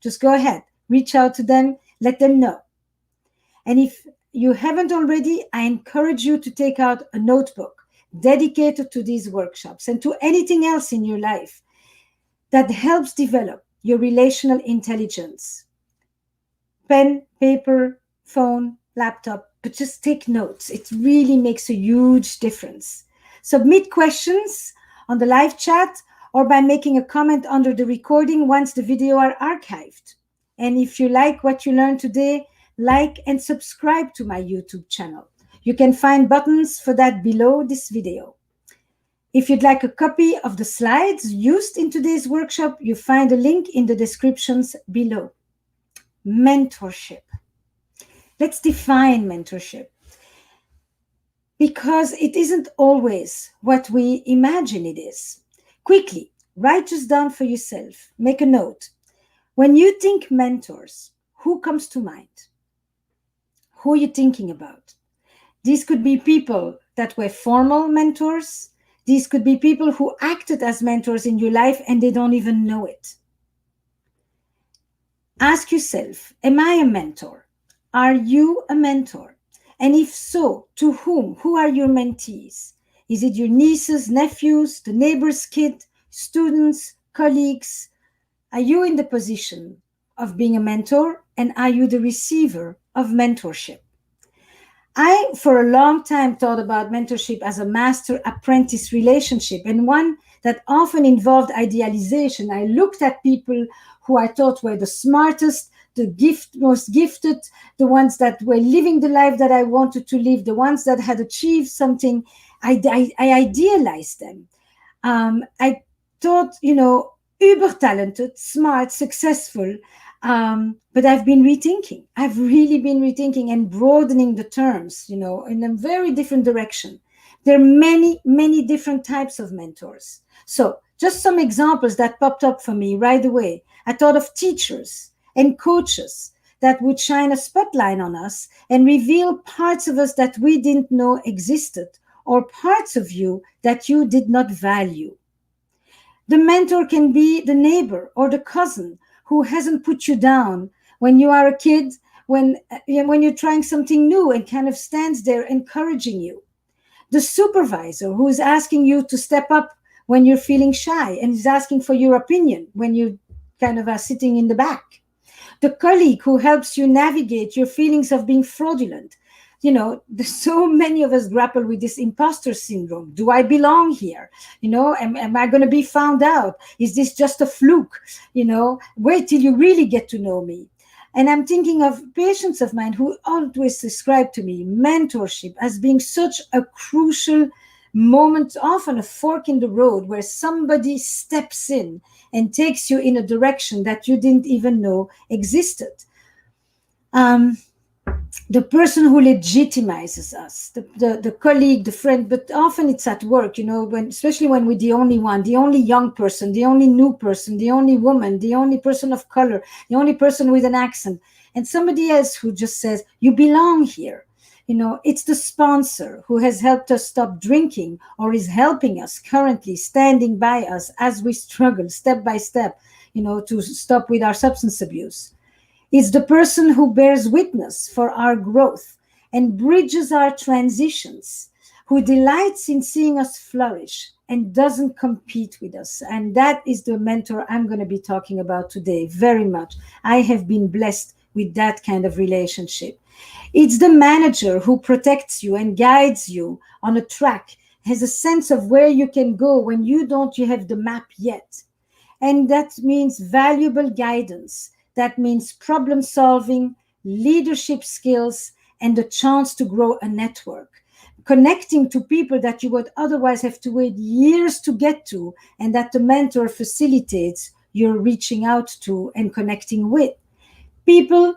just go ahead, reach out to them, let them know. And if you haven't already, I encourage you to take out a notebook dedicated to these workshops and to anything else in your life that helps develop your relational intelligence. Pen, paper, phone, laptop, but just take notes. It really makes a huge difference. Submit questions on the live chat or by making a comment under the recording once the video are archived. And if you like what you learned today, like and subscribe to my YouTube channel. You can find buttons for that below this video. If you'd like a copy of the slides used in today's workshop, you find a link in the descriptions below. Mentorship. Let's define mentorship, because it isn't always what we imagine it is. Quickly, write just down for yourself. Make a note. When you think mentors, who comes to mind? Who are you thinking about? These could be people that were formal mentors. These could be people who acted as mentors in your life and they don't even know it. Ask yourself, am I a mentor? Are you a mentor? And if so, to whom? Who are your mentees? Is it your nieces, nephews, the neighbor's kid, students, colleagues? Are you in the position of being a mentor, and are you the receiver of mentorship? I, for a long time, thought about mentorship as a master-apprentice relationship, and one that often involved idealization. I looked at people who I thought were the smartest, most gifted, the ones that were living the life that I wanted to live, the ones that had achieved something. I idealized them. I thought, uber talented, smart, successful. But I've been rethinking. I've really been rethinking and broadening the terms, in a very different direction. There are many, many different types of mentors. So just some examples that popped up for me right away. I thought of teachers and coaches that would shine a spotlight on us and reveal parts of us that we didn't know existed, or parts of you that you did not value. The mentor can be the neighbor or the cousin who hasn't put you down when you are a kid, when you're trying something new, and kind of stands there encouraging you. The supervisor who is asking you to step up when you're feeling shy and is asking for your opinion when you kind of are sitting in the back. The colleague who helps you navigate your feelings of being fraudulent. So many of us grapple with this imposter syndrome. Do I belong here? Am I going to be found out? Is this just a fluke? Wait till you really get to know me. And I'm thinking of patients of mine who always describe to me mentorship as being such a crucial moment, often a fork in the road, where somebody steps in and takes you in a direction that you didn't even know existed. The person who legitimizes us, the colleague, the friend, but often it's at work, especially when we're the only one, the only young person, the only new person, the only woman, the only person of color, the only person with an accent, and somebody else who just says, you belong here. It's the sponsor who has helped us stop drinking, or is helping us currently, standing by us as we struggle step by step, to stop with our substance abuse. It's the person who bears witness for our growth and bridges our transitions, who delights in seeing us flourish and doesn't compete with us. And that is the mentor I'm going to be talking about today very much. I have been blessed with that kind of relationship. It's the manager who protects you and guides you on a track, has a sense of where you can go when you have the map yet. And that means valuable guidance. That means problem solving, leadership skills, and the chance to grow a network. Connecting to people that you would otherwise have to wait years to get to, and that the mentor facilitates your reaching out to and connecting with. People,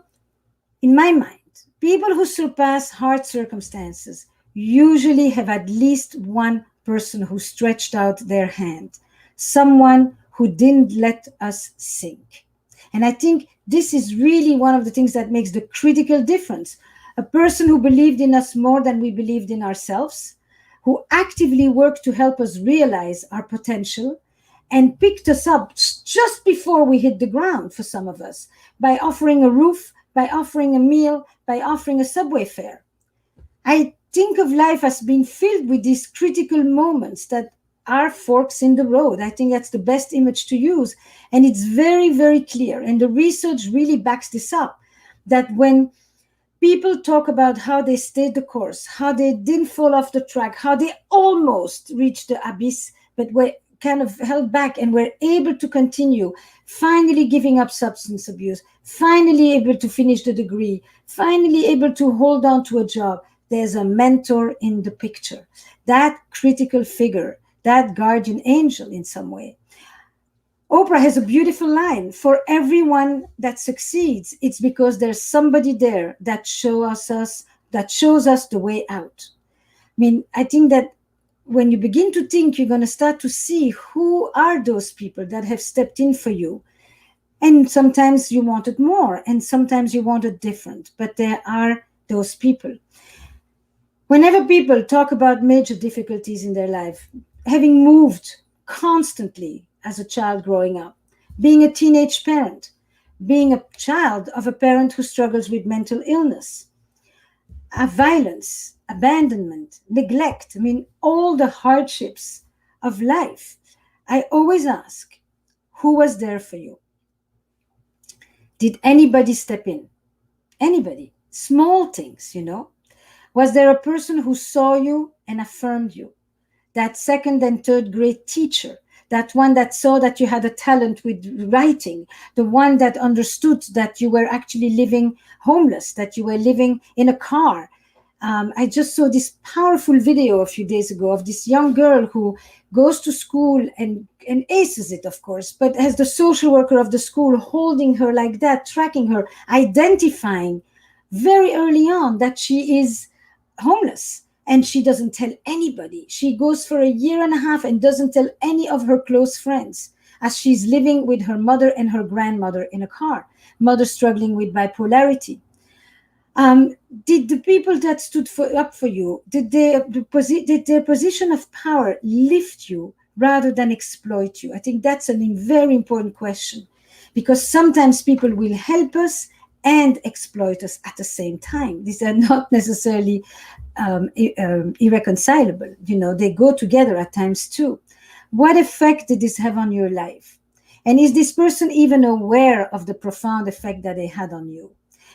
in my mind, people who surpass hard circumstances usually have at least one person who stretched out their hand, someone who didn't let us sink. And I think this is really one of the things that makes the critical difference. A person who believed in us more than we believed in ourselves, who actively worked to help us realize our potential, and picked us up just before we hit the ground for some of us, by offering a roof, by offering a meal, by offering a subway fare. I think of life as being filled with these critical moments that are forks in the road. I think that's the best image to use. And it's very, very clear. And the research really backs this up, that when people talk about how they stayed the course, how they didn't fall off the track, how they almost reached the abyss, but were kind of held back and were able to continue, finally giving up substance abuse, finally able to finish the degree, finally able to hold on to a job. There's a mentor in the picture, that critical figure, that guardian angel in some way. Oprah has a beautiful line: for everyone that succeeds, it's because there's somebody there that shows us the way out. I mean, I think that when you begin to think, you're going to start to see who are those people that have stepped in for you. And sometimes you wanted more, and sometimes you wanted different, but there are those people. Whenever people talk about major difficulties in their life, having moved constantly as a child growing up, being a teenage parent, being a child of a parent who struggles with mental illness, violence, abandonment, neglect, I mean, all the hardships of life, I always ask, who was there for you? Did anybody step in? Anybody? Small things, you know? Was there a person who saw you and affirmed you? That second and third grade teacher, that one that saw that you had a talent with writing, the one that understood that you were actually living homeless, that you were living in a car. I just saw this powerful video a few days ago of this young girl who goes to school and aces it, of course, but has the social worker of the school holding her like that, tracking her, identifying very early on that she is homeless. And she doesn't tell anybody. She goes for a year and a half and doesn't tell any of her close friends, as she's living with her mother and her grandmother in a car, mother struggling with bipolarity. Did the people that stood up for you, did their position of power lift you rather than exploit you? I think that's a very important question, because sometimes people will help us and exploit us at the same time. These are not necessarily irreconcilable. You know, they go together at times too. What effect did this have on your life? And is this person even aware of the profound effect that they had on you?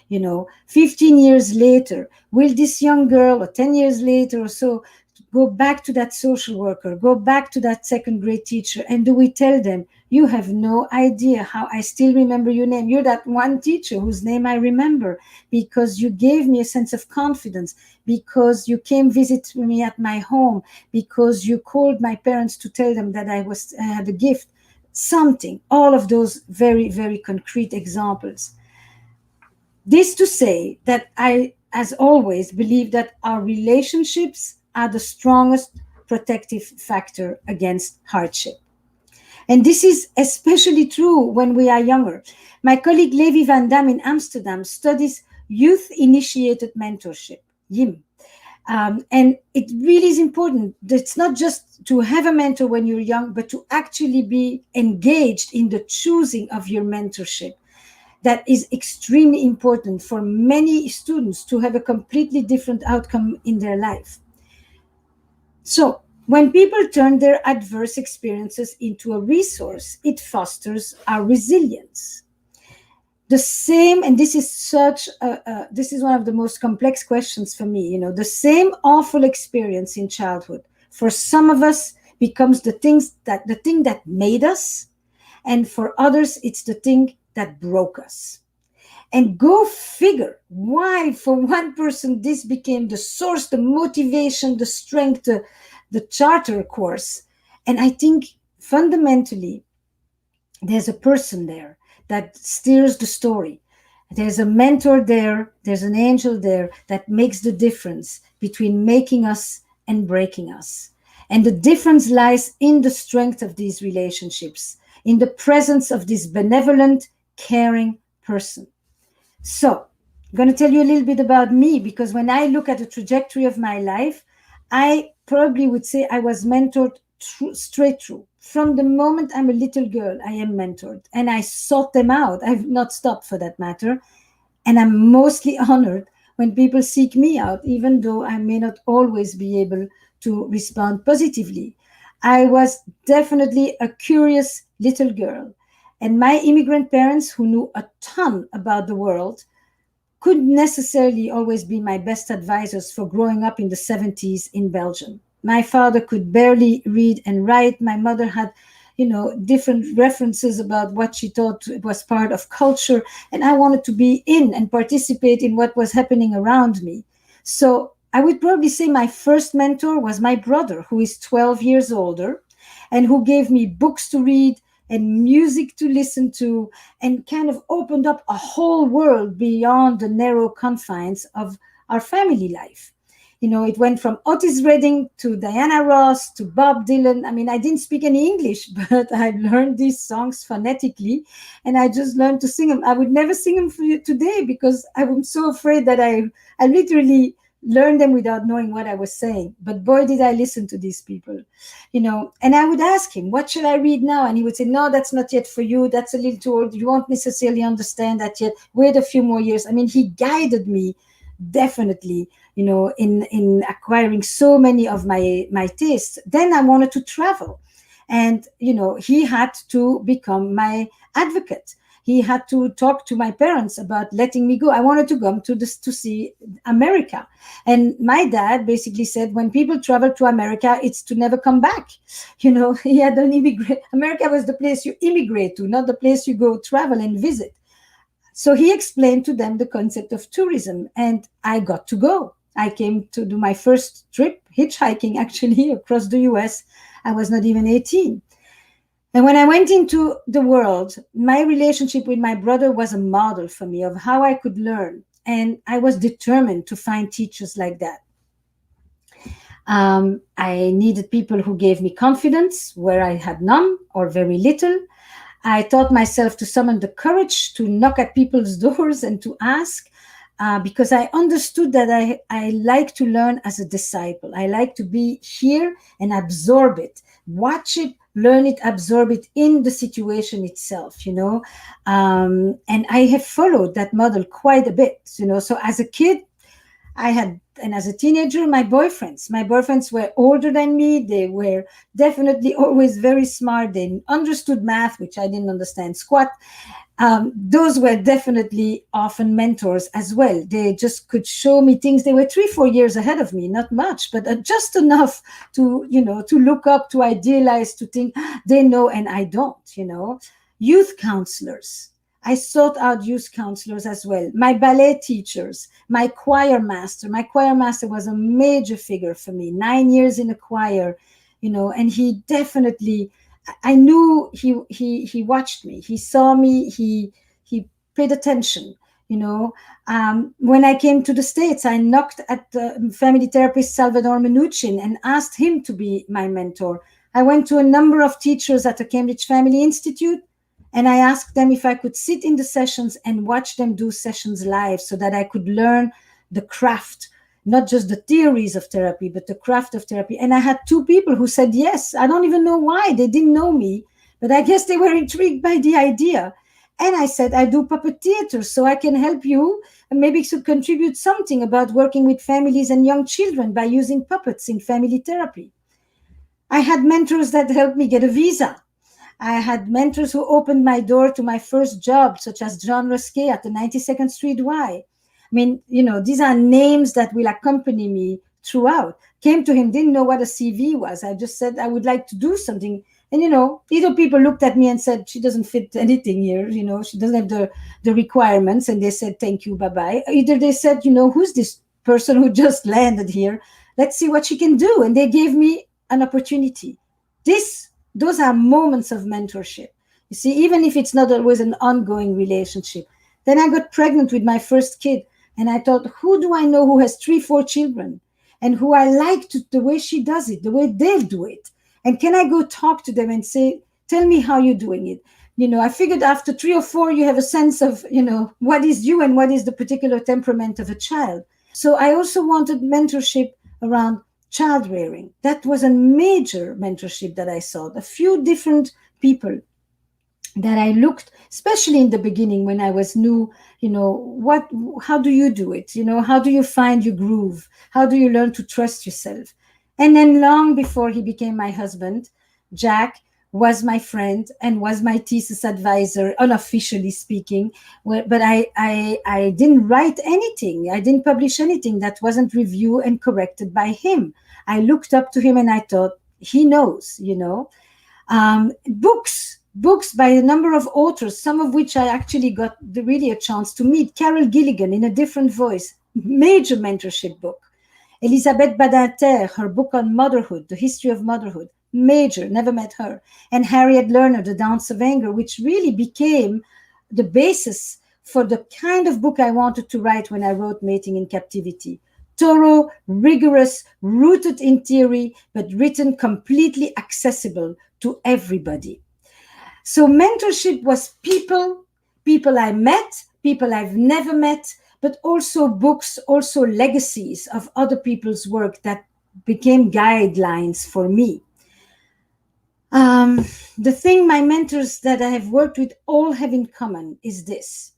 You know, 15 years later, will this young girl, or 10 years later or so, go back to that social worker, go back to that second grade teacher, and do we tell them, you have no idea how I still remember your name. You're that one teacher whose name I remember because you gave me a sense of confidence, because you came visit me at my home, because you called my parents to tell them that I had a gift, something. All of those very, very concrete examples. This to say that I, as always, believe that our relationships are the strongest protective factor against hardship. And this is especially true when we are younger. My colleague Levi van Dam in Amsterdam studies youth-initiated mentorship, YIM. And it really is important. It's not just to have a mentor when you're young, but to actually be engaged in the choosing of your mentorship. That is extremely important for many students to have a completely different outcome in their life. So, when people turn their adverse experiences into a resource, it fosters our resilience. The same, and this is this is one of the most complex questions for me, you know, the same awful experience in childhood, for some of us becomes the thing that made us, and for others, it's the thing that broke us. And go figure why, for one person, this became the source, the motivation, the strength, the charter course. And I think fundamentally, there's a person there that steers the story. There's a mentor there, there's an angel there that makes the difference between making us and breaking us. And the difference lies in the strength of these relationships, in the presence of this benevolent, caring person. So, I'm going to tell you a little bit about me, because when I look at the trajectory of my life, I probably would say I was mentored straight true. From the moment I'm a little girl, I am mentored, and I sought them out. I've not stopped, for that matter. And I'm mostly honored when people seek me out, even though I may not always be able to respond positively. I was definitely a curious little girl. And my immigrant parents, who knew a ton about the world, couldn't necessarily always be my best advisors for growing up in the 70s in Belgium. My father could barely read and write. My mother had, different references about what she thought was part of culture. And I wanted to be in and participate in what was happening around me. So I would probably say my first mentor was my brother, who is 12 years older and who gave me books to read and music to listen to, and kind of opened up a whole world beyond the narrow confines of our family life. It went from Otis Redding to Diana Ross to Bob Dylan. I mean, I didn't speak any English, but I learned these songs phonetically, and I just learned to sing them. I would never sing them for you today because I'm so afraid that I literally learned them without knowing what I was saying. But boy, did I listen to these people, And I would ask him, what should I read now? And he would say, no, that's not yet for you. That's a little too old. You won't necessarily understand that yet. Wait a few more years. I mean, he guided me definitely, in acquiring so many of my tastes. Then I wanted to travel. And, he had to become my advocate. He had to talk to my parents about letting me go. I wanted to come to see America. And my dad basically said, when people travel to America, it's to never come back. He had an immigrant. America was the place you immigrate to, not the place you go travel and visit. So he explained to them the concept of tourism, and I got to go. I came to do my first trip, hitchhiking actually, across the US. I was not even 18. And when I went into the world, my relationship with my brother was a model for me of how I could learn. And I was determined to find teachers like that. I needed people who gave me confidence where I had none or very little. I taught myself to summon the courage to knock at people's doors and to ask, because I understood that I like to learn as a disciple. I like to be here and absorb it, watch it, learn it, absorb it in the situation itself, and I have followed that model quite a bit, So as a kid, and as a teenager, my boyfriends were older than me. They were definitely always very smart. They understood math, which I didn't understand squat. Those were definitely often mentors as well. They just could show me things. They were 3-4 years ahead of me, not much, but just enough to, to look up, to idealize, to think they know and I don't, Youth counselors. I sought out youth counselors as well. My ballet teachers, my choir master. My choir master was a major figure for me. 9 years in a choir, and he definitely, I knew he watched me. He saw me. He paid attention. When I came to the States, I knocked at the family therapist Salvador Minuchin and asked him to be my mentor. I went to a number of teachers at the Cambridge Family Institute, and I asked them if I could sit in the sessions and watch them do sessions live so that I could learn the craft, not just the theories of therapy, but the craft of therapy. And I had 2 people who said yes. I don't even know why. They didn't know me, but I guess they were intrigued by the idea. And I said, I do puppet theater, so I can help you and maybe to contribute something about working with families and young children by using puppets in family therapy. I had mentors that helped me get a visa. I had mentors who opened my door to my first job, such as John Rusquet at the 92nd Street Y. I mean, these are names that will accompany me throughout. Came to him, didn't know what a CV was. I just said, I would like to do something. And, either people looked at me and said, she doesn't fit anything here. She doesn't have the requirements. And they said, thank you, bye-bye. Either they said, who's this person who just landed here? Let's see what she can do. And they gave me an opportunity. Those are moments of mentorship. You see, even if it's not always an ongoing relationship. Then I got pregnant with my first kid. And I thought, who do I know who has 3-4 children? And who I like the way she does it, the way they'll do it. And can I go talk to them and say, tell me how you're doing it? I figured after 3 or 4, you have a sense of, what is you and what is the particular temperament of a child. So I also wanted mentorship around child rearing. That was a major mentorship that I saw. A few different people that I looked, especially in the beginning when I was new, how do you do it? How do you find your groove? How do you learn to trust yourself? And then long before he became my husband, Jack was my friend and was my thesis advisor, unofficially speaking. But I didn't write anything. I didn't publish anything that wasn't reviewed and corrected by him. I looked up to him and I thought, he knows. Books by a number of authors, some of which I actually got really a chance to meet. Carol Gilligan in a different voice, major mentorship book. Elisabeth Badinter, her book on motherhood, the history of motherhood, major, never met her. And Harriet Lerner, The Dance of Anger, which really became the basis for the kind of book I wanted to write when I wrote Mating in Captivity. Thorough, rigorous, rooted in theory, but written completely accessible to everybody. So mentorship was people I met, people I've never met, but also books, also legacies of other people's work that became guidelines for me. The thing my mentors that I have worked with all have in common is this.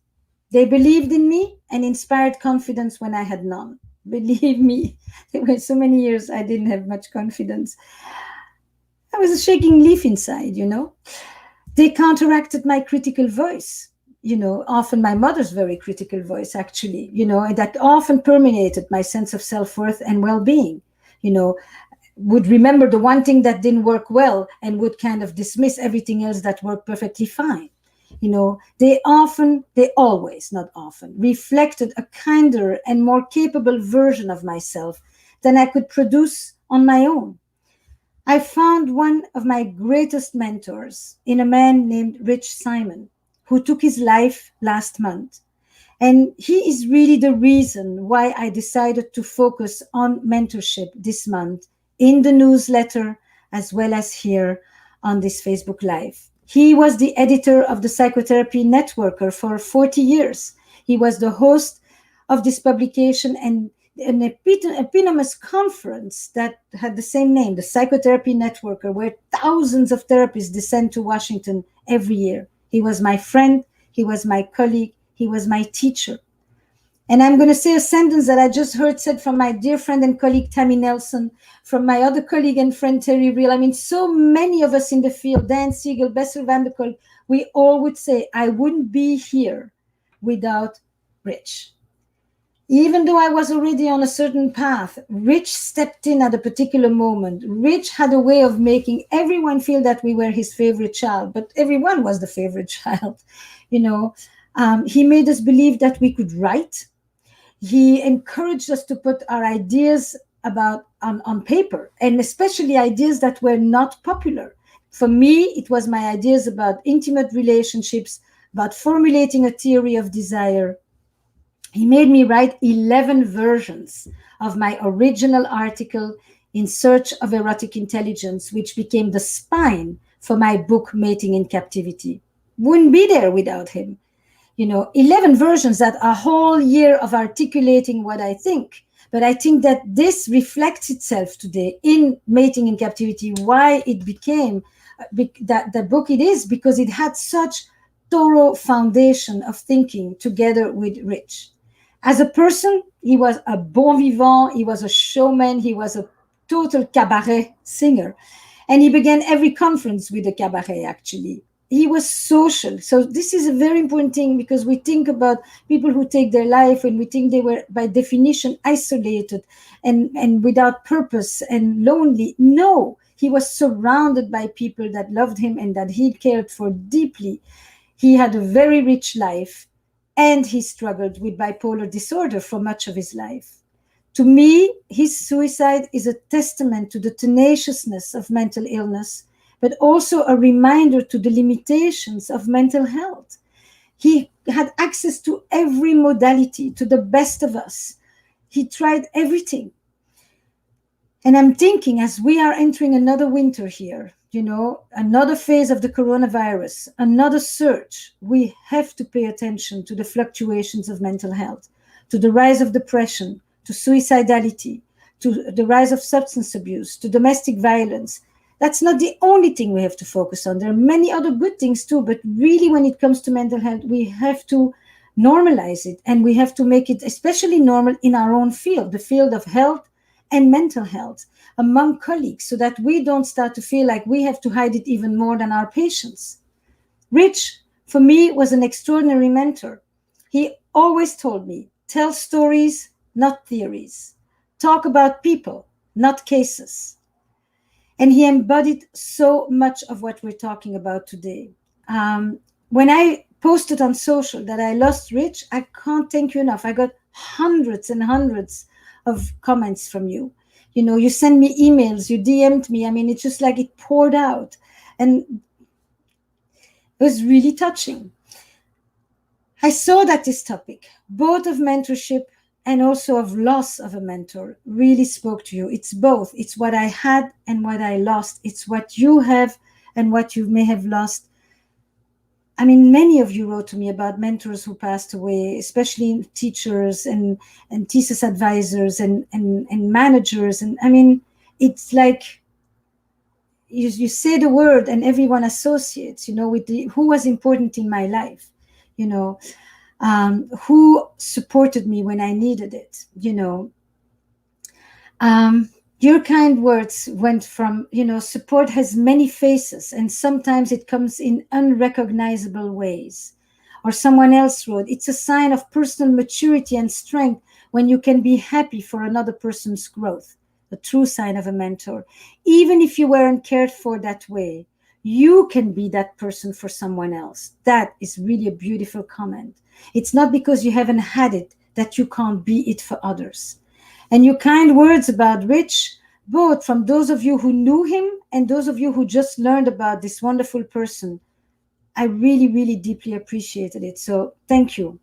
They believed in me and inspired confidence when I had none. Believe me, there were so many years I didn't have much confidence. I was a shaking leaf inside. They counteracted my critical voice, often my mother's very critical voice, actually, and that often permeated my sense of self-worth and well-being, would remember the one thing that didn't work well and would kind of dismiss everything else that worked perfectly fine. They always, not often, reflected a kinder and more capable version of myself than I could produce on my own. I found one of my greatest mentors in a man named Rich Simon, who took his life last month. And he is really the reason why I decided to focus on mentorship this month in the newsletter, as well as here on this Facebook Live. He was the editor of the Psychotherapy Networker for 40 years. He was the host of this publication and an eponymous conference that had the same name, the Psychotherapy Networker, where thousands of therapists descend to Washington every year. He was my friend, he was my colleague, he was my teacher. And I'm going to say a sentence that I just heard said from my dear friend and colleague Tammy Nelson, from my other colleague and friend Terry Real. I mean, so many of us in the field, Dan Siegel, Bessel van der Kolk, we all would say, I wouldn't be here without Rich. Even though I was already on a certain path, Rich stepped in at a particular moment. Rich had a way of making everyone feel that we were his favorite child, but everyone was the favorite child. He made us believe that we could write. He encouraged us to put our ideas on paper, and especially ideas that were not popular. For me, it was my ideas about intimate relationships, about formulating a theory of desire. He made me write 11 versions of my original article, In Search of Erotic Intelligence, which became the spine for my book, Mating in Captivity. Wouldn't be there without him. 11 versions, that a whole year of articulating what I think. But I think that this reflects itself today in Mating in Captivity, why it became the book it is, because it had such thorough foundation of thinking together with Rich. As a person, he was a bon vivant, he was a showman, he was a total cabaret singer. And he began every conference with a cabaret, actually. He was social. So this is a very important thing, because we think about people who take their life and we think they were by definition isolated and without purpose and lonely. No, he was surrounded by people that loved him and that he cared for deeply. He had a very rich life, and he struggled with bipolar disorder for much of his life. To me, his suicide is a testament to the tenaciousness of mental illness, but also a reminder to the limitations of mental health. He had access to every modality, to the best of us. He tried everything. And I'm thinking, as we are entering another winter here, another phase of the coronavirus, another surge, we have to pay attention to the fluctuations of mental health, to the rise of depression, to suicidality, to the rise of substance abuse, to domestic violence. That's not the only thing we have to focus on. There are many other good things too, but really when it comes to mental health, we have to normalize it, and we have to make it especially normal in our own field, the field of health and mental health among colleagues, so that we don't start to feel like we have to hide it even more than our patients. Rich, for me, was an extraordinary mentor. He always told me, tell stories, not theories. Talk about people, not cases. And he embodied so much of what we're talking about today. When I posted on social that I lost Rich, I can't thank you enough. I got hundreds and hundreds of comments from you. You know, you sent me emails, you DM'd me. I mean, it's just like it poured out. And it was really touching. I saw that this topic, both of mentorship and also of loss of a mentor, really spoke to you. It's both. It's what I had and what I lost. It's what you have and what you may have lost. I mean, many of you wrote to me about mentors who passed away, especially teachers and thesis advisors and managers. And I mean, it's like you say the word and everyone associates, you know, with who was important in my life, you know. Who supported me when I needed it, you know. Your kind words went from, you know, support has many faces and sometimes it comes in unrecognizable ways. Or someone else wrote, it's a sign of personal maturity and strength when you can be happy for another person's growth, the true sign of a mentor. Even if you weren't cared for that way, you can be that person for someone else. That is really a beautiful comment. It's not because you haven't had it that you can't be it for others. And your kind words about Rich, both from those of you who knew him and those of you who just learned about this wonderful person, I really, really deeply appreciated it. So thank you.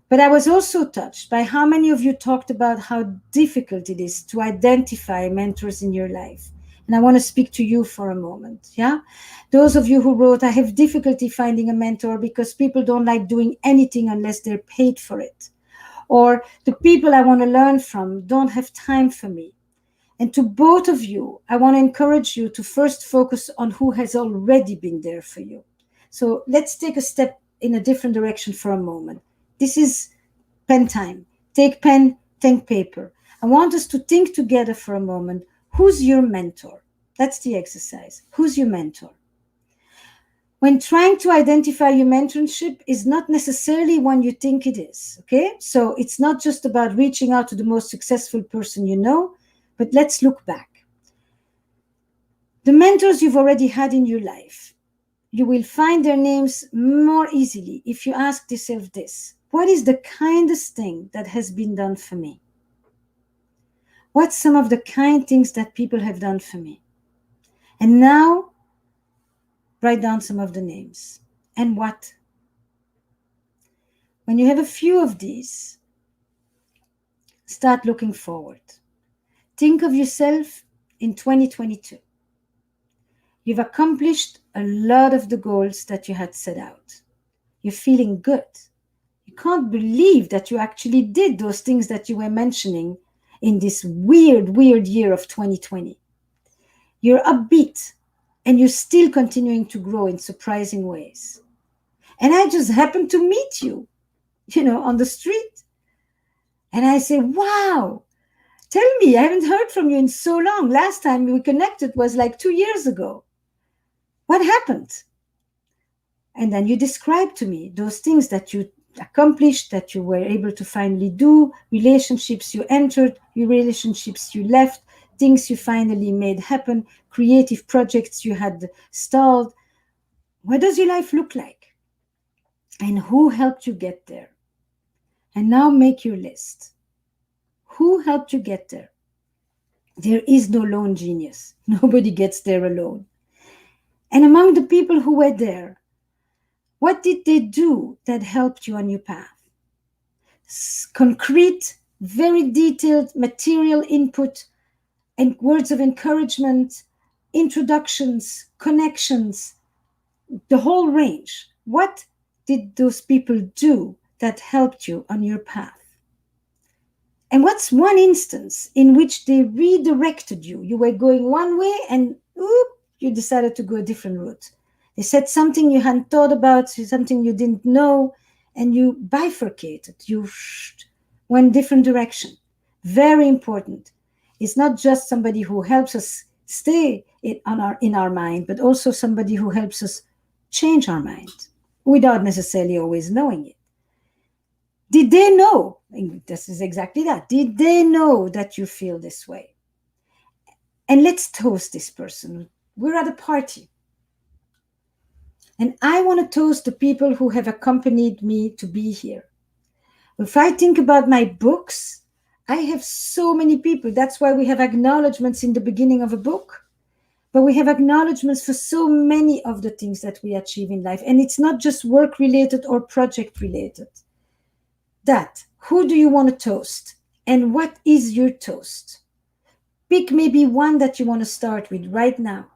But I was also touched by how many of you talked about how difficult it is to identify mentors in your life. And I want to speak to you for a moment. Yeah. Those of you who wrote, I have difficulty finding a mentor because people don't like doing anything unless they're paid for it. Or the people I want to learn from don't have time for me. And to both of you, I want to encourage you to first focus on who has already been there for you. So let's take a step in a different direction for a moment. This is pen time. Take pen, take paper. I want us to think together for a moment. Who's your mentor? That's the exercise. Who's your mentor? When trying to identify your mentorship is not necessarily one you think it is, okay? So it's not just about reaching out to the most successful person you know, but let's look back. The mentors you've already had in your life, you will find their names more easily if you ask yourself this. What is the kindest thing that has been done for me? What's some of the kind things that people have done for me? And now, write down some of the names. And what? When you have a few of these, start looking forward. Think of yourself in 2022. You've accomplished a lot of the goals that you had set out. You're feeling good. You can't believe that you actually did those things that you were mentioning in this weird year of 2020. You're upbeat and you're still continuing to grow in surprising ways. And I just happened to meet you, on the street. And I say, wow, tell me, I haven't heard from you in so long. Last time we connected was like 2 years ago. What happened? And then you describe to me those things that you accomplished, that you were able to finally do, relationships you entered, relationships you left, things you finally made happen, creative projects you had stalled. What does your life look like? And who helped you get there? And now make your list. Who helped you get there? There is no lone genius. Nobody gets there alone. And among the people who were there, what did they do that helped you on your path? Concrete, very detailed material input and words of encouragement, introductions, connections, the whole range. What did those people do that helped you on your path? And what's one instance in which they redirected you? You were going one way and you decided to go a different route. They said something you hadn't thought about, something you didn't know, and you bifurcated. You went different direction. Very important. It's not just somebody who helps us stay in our mind, but also somebody who helps us change our mind without necessarily always knowing it. Did they know? This is exactly that. Did they know that you feel this way? And let's toast this person. We're at a party. And I want to toast the people who have accompanied me to be here. If I think about my books, I have so many people. That's why we have acknowledgements in the beginning of a book. But we have acknowledgements for so many of the things that we achieve in life. And it's not just work related or project related. That, who do you want to toast? And what is your toast? Pick maybe one that you want to start with right now.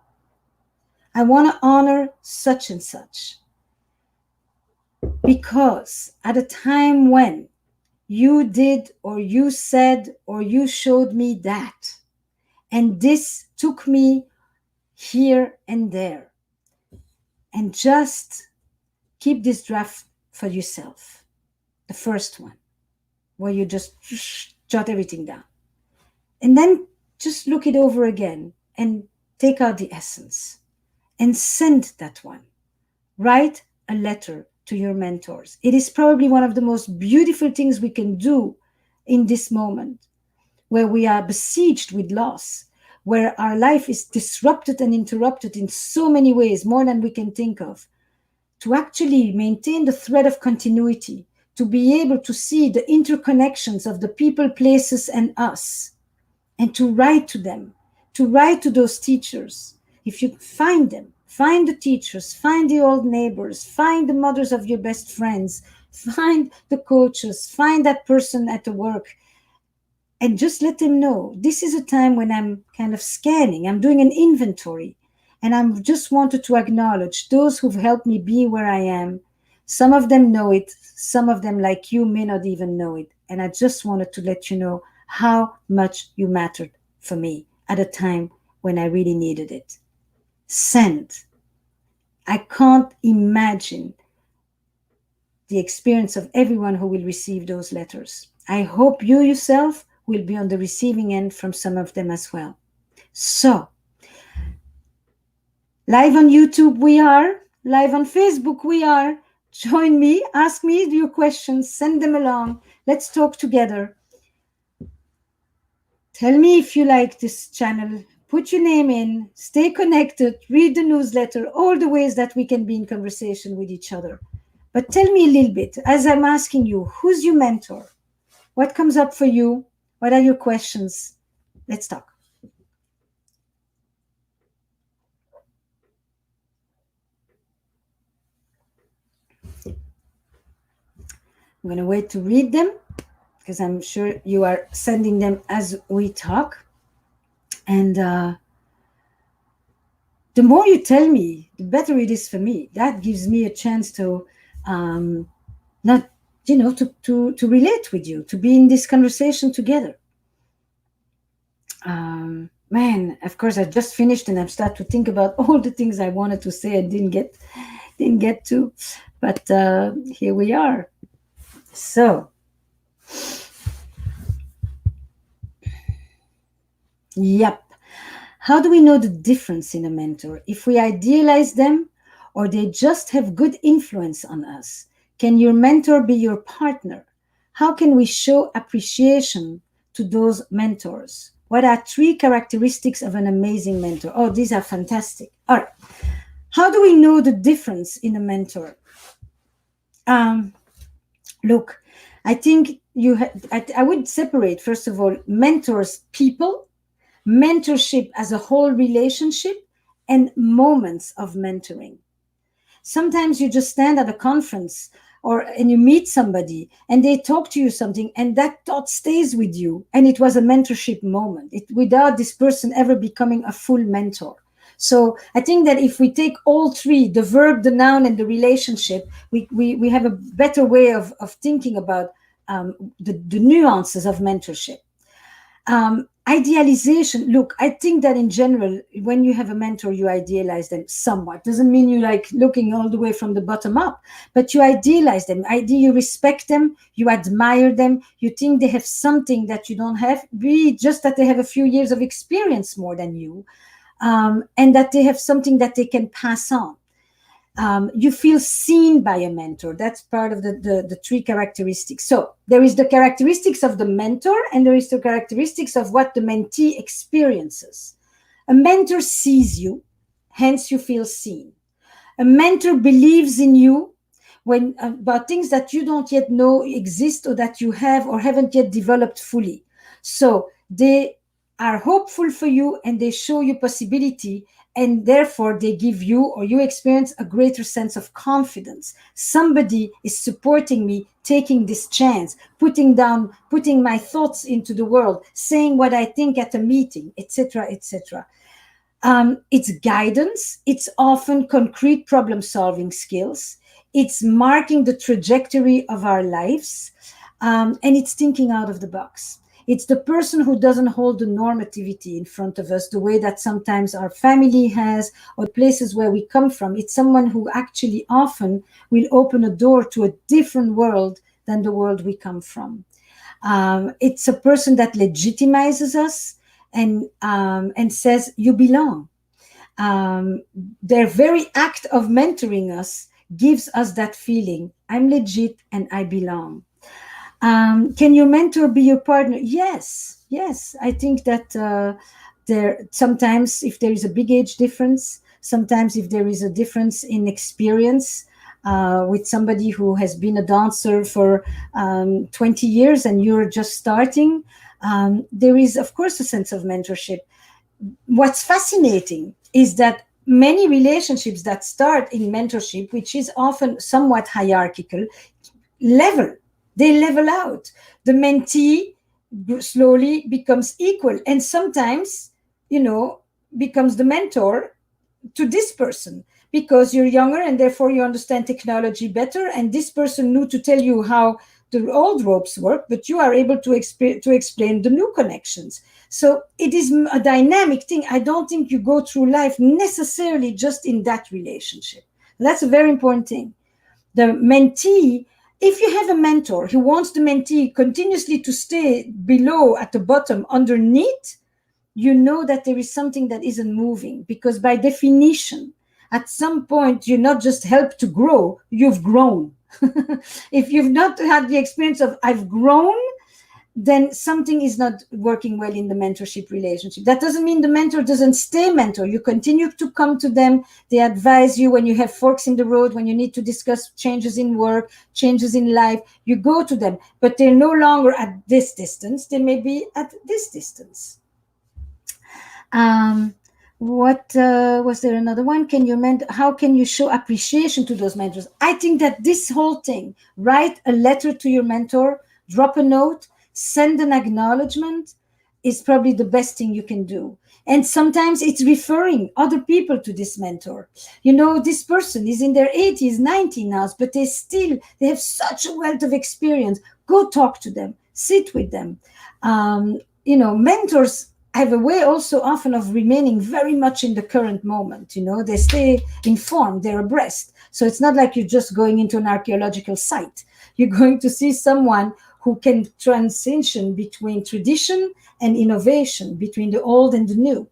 I want to honor such and such. Because at a time when you did or you said or you showed me that, and this took me here and there. And just keep this draft for yourself. The first one, where you just jot everything down. And then just look it over again and take out the essence and send that one. Write a letter to your mentors. It is probably one of the most beautiful things we can do in this moment, where we are besieged with loss, where our life is disrupted and interrupted in so many ways, more than we can think of. To actually maintain the thread of continuity, to be able to see the interconnections of the people, places, and us, and to write to them, to write to those teachers. If you find them, find the teachers, find the old neighbors, find the mothers of your best friends, find the coaches, find that person at the work, and just let them know, this is a time when I'm kind of scanning, I'm doing an inventory, and I just wanted to acknowledge those who've helped me be where I am. Some of them know it, some of them, like you, may not even know it. And I just wanted to let you know how much you mattered for me at a time when I really needed it. Send. I can't imagine the experience of everyone who will receive those letters. I hope you yourself will be on the receiving end from some of them as well. So, live on YouTube we are, live on Facebook we are. Join me, ask me your questions, send them along. Let's talk together. Tell me if you like this channel. Put your name in, stay connected, read the newsletter, all the ways that we can be in conversation with each other. But tell me a little bit, as I'm asking you, who's your mentor? What comes up for you? What are your questions? Let's talk. I'm going to wait to read them because I'm sure you are sending them as we talk. And the more you tell me, the better it is for me. That gives me a chance to not, to relate with you, to be in this conversation together. Man, of course, I just finished and I've started to think about all the things I wanted to say and didn't get to. But here we are. So, yep. How do we know the difference in a mentor? If we idealize them or they just have good influence on us? Can your mentor be your partner? How can we show appreciation to those mentors? What are 3 characteristics of an amazing mentor? Oh, these are fantastic. All right. How do we know the difference in a mentor? Look, I think I would separate, first of all, mentors, people, mentorship as a whole relationship, and moments of mentoring. Sometimes you just stand at a conference and you meet somebody and they talk to you something and that thought stays with you, and it was a mentorship moment without this person ever becoming a full mentor. So I think that if we take all 3, the verb, the noun, and the relationship, we have a better way of thinking about the nuances of mentorship. Idealization. Look, I think that in general, when you have a mentor, you idealize them somewhat. Doesn't mean you like looking all the way from the bottom up, but you idealize them. You respect them, you admire them, you think they have something that you don't have, be it just that they have a few years of experience more than you, and that they have something that they can pass on. You feel seen by a mentor. That's part of the three characteristics. So there is the characteristics of the mentor, and there is the characteristics of what the mentee experiences. A mentor sees you, hence you feel seen. A mentor believes in you when about things that you don't yet know exist, or that you have or haven't yet developed fully. So they are hopeful for you, and they show you possibility, and therefore they give you, or you experience, a greater sense of confidence. Somebody is supporting me, taking this chance, putting my thoughts into the world, saying what I think at a meeting, etc., etc. It's guidance. It's often concrete problem-solving skills. It's marking the trajectory of our lives, and it's thinking out of the box. It's the person who doesn't hold the normativity in front of us the way that sometimes our family has, or places where we come from. It's someone who actually often will open a door to a different world than the world we come from. It's a person that legitimizes us and says, you belong. Their very act of mentoring us gives us that feeling, I'm legit and I belong. Can your mentor be your partner? Yes. I think that there sometimes, if there is a big age difference, sometimes if there is a difference in experience, with somebody who has been a dancer for 20 years and you're just starting, there is, of course, a sense of mentorship. What's fascinating is that many relationships that start in mentorship, which is often somewhat hierarchical, they level out. The mentee slowly becomes equal, and sometimes, becomes the mentor to this person, because you're younger and therefore you understand technology better, and this person knew to tell you how the old ropes work, but you are able to explain the new connections. So it is a dynamic thing. I don't think you go through life necessarily just in that relationship. That's a very important thing. The mentee, if you have a mentor who wants the mentee continuously to stay below, at the bottom, underneath, you know that there is something that isn't moving, because by definition, at some point, you're not just helped to grow, you've grown. If you've not had the experience of I've grown, then something is not working well in the mentorship relationship. That doesn't mean the mentor doesn't stay mentor. You continue to come to them. They advise you when you have forks in the road, when you need to discuss changes in work, changes in life. You go to them, but they're no longer at this distance. They may be at this distance. Was there another one? How can you show appreciation to those mentors? I think that this whole thing, write a letter to your mentor, drop a note, send an acknowledgement, is probably the best thing you can do. And sometimes it's referring other people to this mentor. This person is in their 80s, 90s now, but they have such a wealth of experience. Go talk to them, sit with them. Mentors have a way also often of remaining very much in the current moment. They stay informed, they're abreast. So it's not like you're just going into an archaeological site. You're going to see someone who can transition between tradition and innovation, between the old and the new.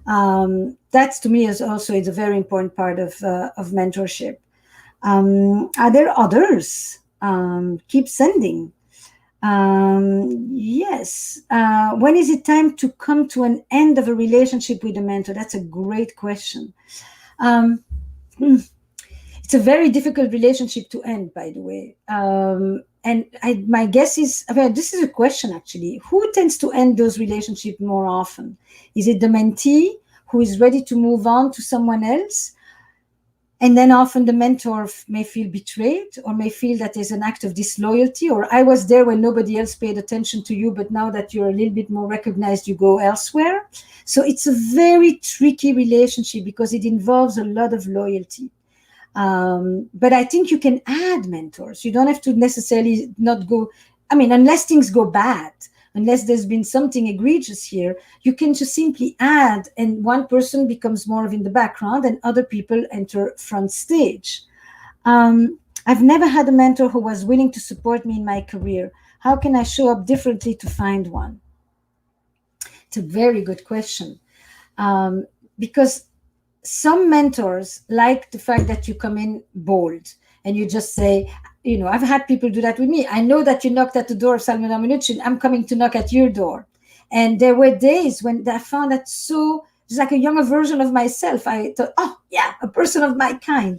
That, to me, is a very important part of mentorship. Are there others? Keep sending. Yes. When is it time to come to an end of a relationship with a mentor? That's a great question. It's a very difficult relationship to end, by the way. And my guess is, this is a question actually. Who tends to end those relationships more often? Is it the mentee who is ready to move on to someone else? And then often the mentor may feel betrayed, or may feel that there's an act of disloyalty, or I was there when nobody else paid attention to you, but now that you're a little bit more recognized, you go elsewhere. So it's a very tricky relationship because it involves a lot of loyalty. But I think you can add mentors. You don't have to necessarily not go I mean, unless things go bad, unless there's been something egregious here, you can just simply add, and one person becomes more of in the background and other people enter front stage. I've never had a mentor who was willing to support me in my career. How can I show up differently to find one? It's a very good question. Because some mentors like the fact that you come in bold and you just say, I've had people do that with me. I know that you knocked at the door of Salman Aminuchin. I'm coming to knock at your door. And there were days when I found that so, just like a younger version of myself. I thought, oh, yeah, a person of my kind,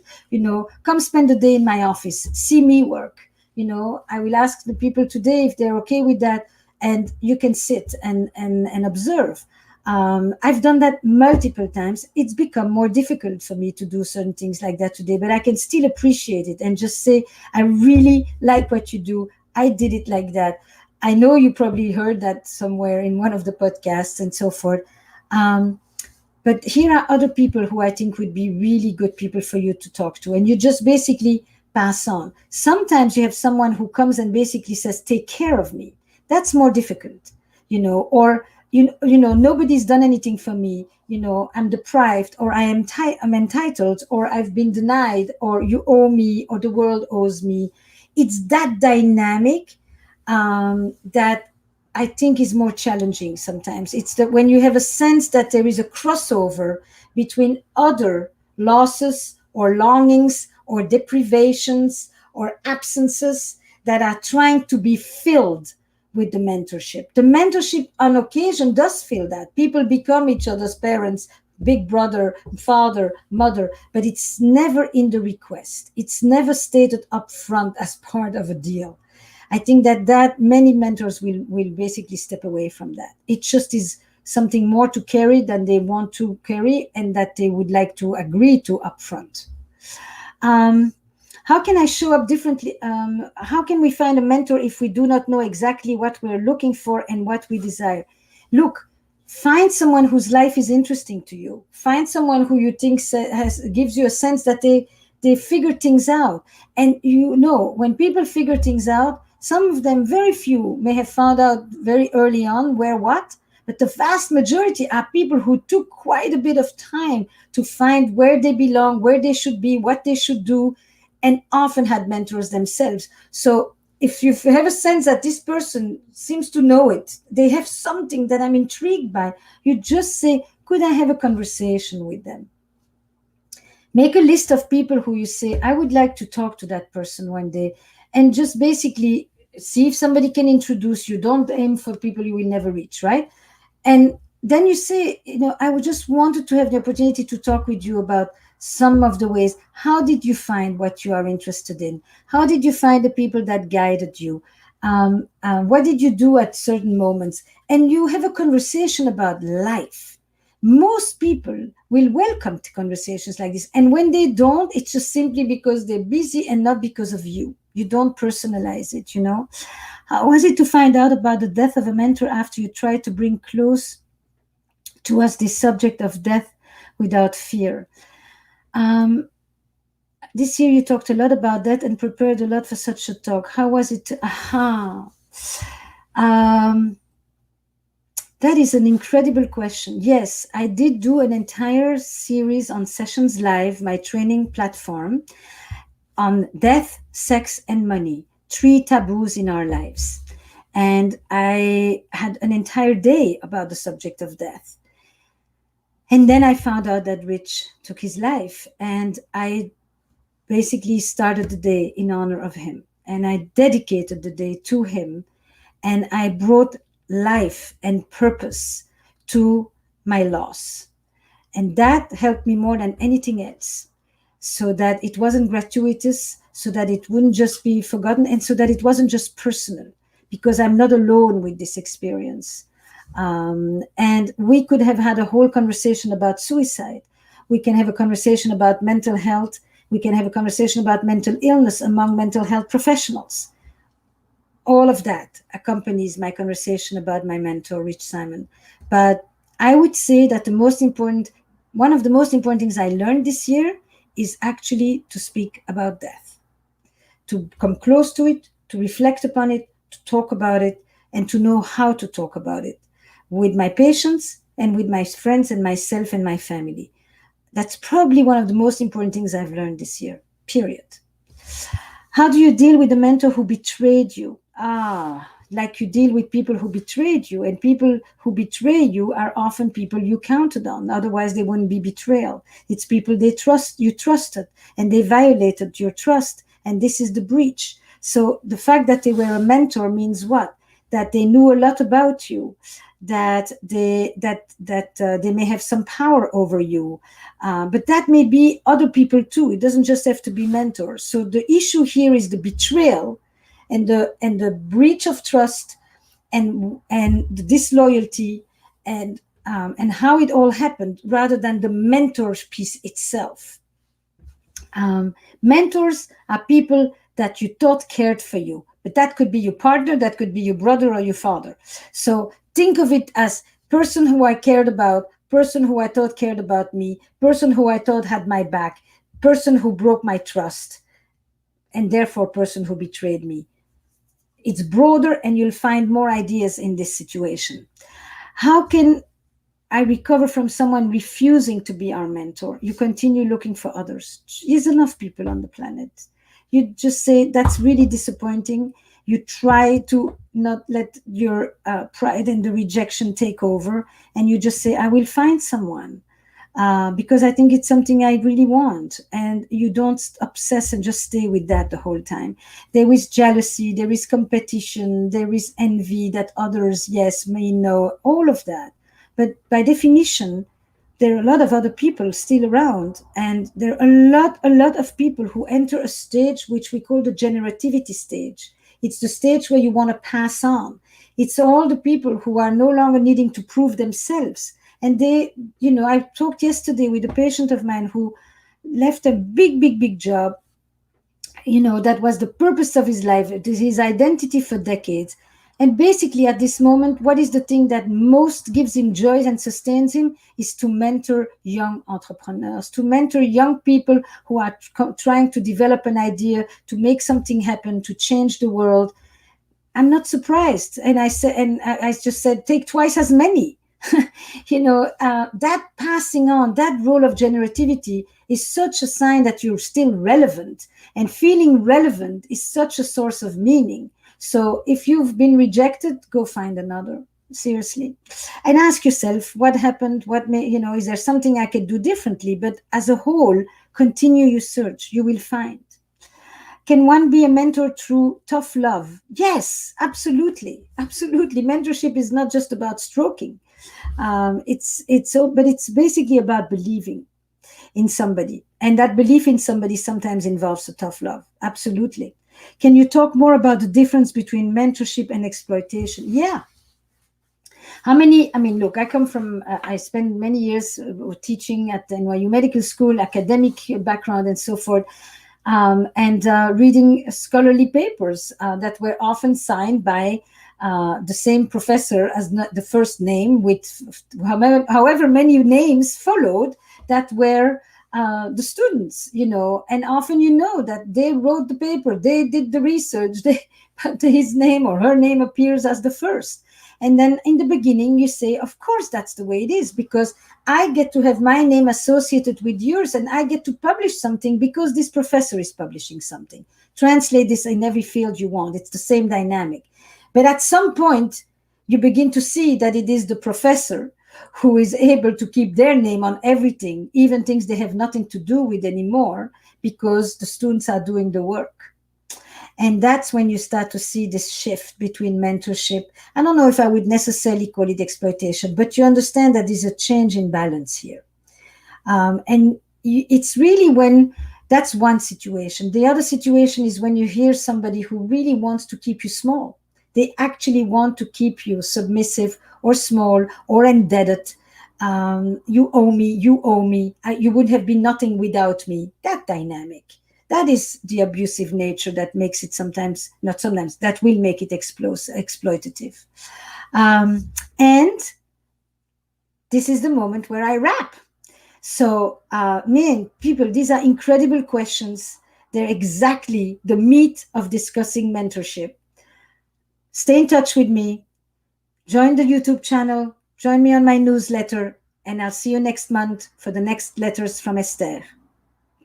come spend the day in my office, see me work. I will ask the people today if they're okay with that. And you can sit and observe. I've done that multiple times. It's become more difficult for me to do certain things like that today, but I can still appreciate it and just say, I really like what you do. I did it like that. I know you probably heard that somewhere in one of the podcasts and so forth. But here are other people who I think would be really good people for you to talk to. And you just basically pass on. Sometimes you have someone who comes and basically says, take care of me. That's more difficult, or nobody's done anything for me, I'm deprived, or I'm entitled, or I've been denied, or you owe me, or the world owes me. It's that dynamic that I think is more challenging sometimes. It's that when you have a sense that there is a crossover between other losses or longings or deprivations or absences that are trying to be filled with the mentorship. The mentorship on occasion does feel that. People become each other's parents, big brother, father, mother, but it's never in the request. It's never stated up front as part of a deal. I think that many mentors will basically step away from that. It just is something more to carry than they want to carry and that they would like to agree to upfront. How can I show up differently? How can we find a mentor if we do not know exactly what we're looking for and what we desire? Look, find someone whose life is interesting to you. Find someone who you think gives you a sense that they figure things out. And when people figure things out, some of them, very few, may have found out very early on where what, but the vast majority are people who took quite a bit of time to find where they belong, where they should be, what they should do, and often had mentors themselves. So if you have a sense that this person seems to know it, they have something that I'm intrigued by, you just say, could I have a conversation with them? Make a list of people who you say, I would like to talk to that person one day, and just basically see if somebody can introduce you. Don't aim for people you will never reach, right? And then you say, I would just wanted to have the opportunity to talk with you about some of the ways. How did you find what you are interested in? How did you find the people that guided you? What did you do at certain moments? And you have a conversation about life. Most people will welcome to conversations like this. And when they don't, it's just simply because they're busy and not because of you. You don't personalize it, How was it to find out about the death of a mentor after you tried to bring close to us the subject of death without fear? This year you talked a lot about that and prepared a lot for such a talk. How was it? That is an incredible question. Yes, I did do an entire series on Sessions Live, my training platform, on death, sex, and money, 3 taboos in our lives. And I had an entire day about the subject of death. And then I found out that Rich took his life, and I basically started the day in honor of him. And I dedicated the day to him, and I brought life and purpose to my loss. And that helped me more than anything else, so that it wasn't gratuitous, so that it wouldn't just be forgotten, and so that it wasn't just personal, because I'm not alone with this experience. And we could have had a whole conversation about suicide. We can have a conversation about mental health. We can have a conversation about mental illness among mental health professionals. All of that accompanies my conversation about my mentor, Rich Simon. But I would say that one of the most important things I learned this year is actually to speak about death, to come close to it, to reflect upon it, to talk about it and to know how to talk about it with my patients and with my friends and myself and my family. That's probably one of the most important things I've learned this year, period. How do you deal with a mentor who betrayed you? Like you deal with people who betrayed you, and people who betray you are often people you counted on. Otherwise, they wouldn't be betrayal. It's people you trusted, and they violated your trust, and this is the breach. So the fact that they were a mentor means what? That they knew a lot about you, that they may have some power over you, but that may be other people too. It doesn't just have to be mentors. So the issue here is the betrayal and the breach of trust and the disloyalty and how it all happened, rather than the mentor piece itself. Mentors are people that you thought cared for you, but that could be your partner, that could be your brother or your father. So think of it as person who I cared about, person who I thought cared about me, person who I thought had my back, person who broke my trust, and therefore person who betrayed me. It's broader, and you'll find more ideas in this situation. How can I recover from someone refusing to be our mentor? You continue looking for others. There's enough people on the planet. You just say, that's really disappointing. You try to not let your pride and the rejection take over. And you just say, I will find someone. Because I think it's something I really want. And you don't obsess and just stay with that the whole time. There is jealousy, there is competition, there is envy that others, yes, may know, all of that. But by definition, there are a lot of other people still around. And there are a lot of people who enter a stage which we call the generativity stage. It's the stage where you want to pass on. It's all the people who are no longer needing to prove themselves. And they, I talked yesterday with a patient of mine who left a big job, that was the purpose of his life, it is his identity for decades. And basically at this moment, what is the thing that most gives him joy and sustains him is to mentor young entrepreneurs, to mentor young people who are trying to develop an idea, to make something happen, to change the world. I'm not surprised. And I just said, take twice as many. That passing on, that role of generativity is such a sign that you're still relevant, and feeling relevant is such a source of meaning. So if you've been rejected, go find another, seriously, and ask yourself what happened, is there something I could do differently? But as a whole, continue your search, you will find. Can one be a mentor through tough love? Yes, absolutely. Mentorship is not just about stroking. But it's basically about believing in somebody, and that belief in somebody sometimes involves a tough love. Absolutely. Can you talk more about the difference between mentorship and exploitation? Yeah. Look, I spent many years teaching at the NYU Medical School, academic background and so forth, and reading scholarly papers that were often signed by the same professor as the first name, with however many names followed that were the students, and often that they wrote the paper, they did the research, but his name or her name appears as the first. And then in the beginning, you say, of course, that's the way it is, because I get to have my name associated with yours, and I get to publish something because this professor is publishing something. Translate this in every field you want. It's the same dynamic. But at some point, you begin to see that it is the professor who is able to keep their name on everything, even things they have nothing to do with anymore, because the students are doing the work. And that's when you start to see this shift between mentorship. I don't know if I would necessarily call it exploitation, but you understand that there's a change in balance here. And it's really when that's one situation. The other situation is when you hear somebody who really wants to keep you small. They actually want to keep you submissive or small or indebted. You owe me, you would have been nothing without me. That dynamic. That is the abusive nature that makes it that will make it exploitative. And this is the moment where I wrap. So, people, these are incredible questions. They're exactly the meat of discussing mentorship. Stay in touch with me. Join the YouTube channel. Join me on my newsletter. And I'll see you next month for the next letters from Esther.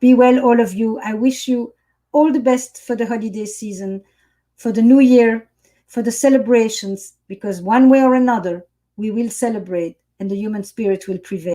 Be well, all of you. I wish you all the best for the holiday season, for the new year, for the celebrations, because one way or another, we will celebrate and the human spirit will prevail.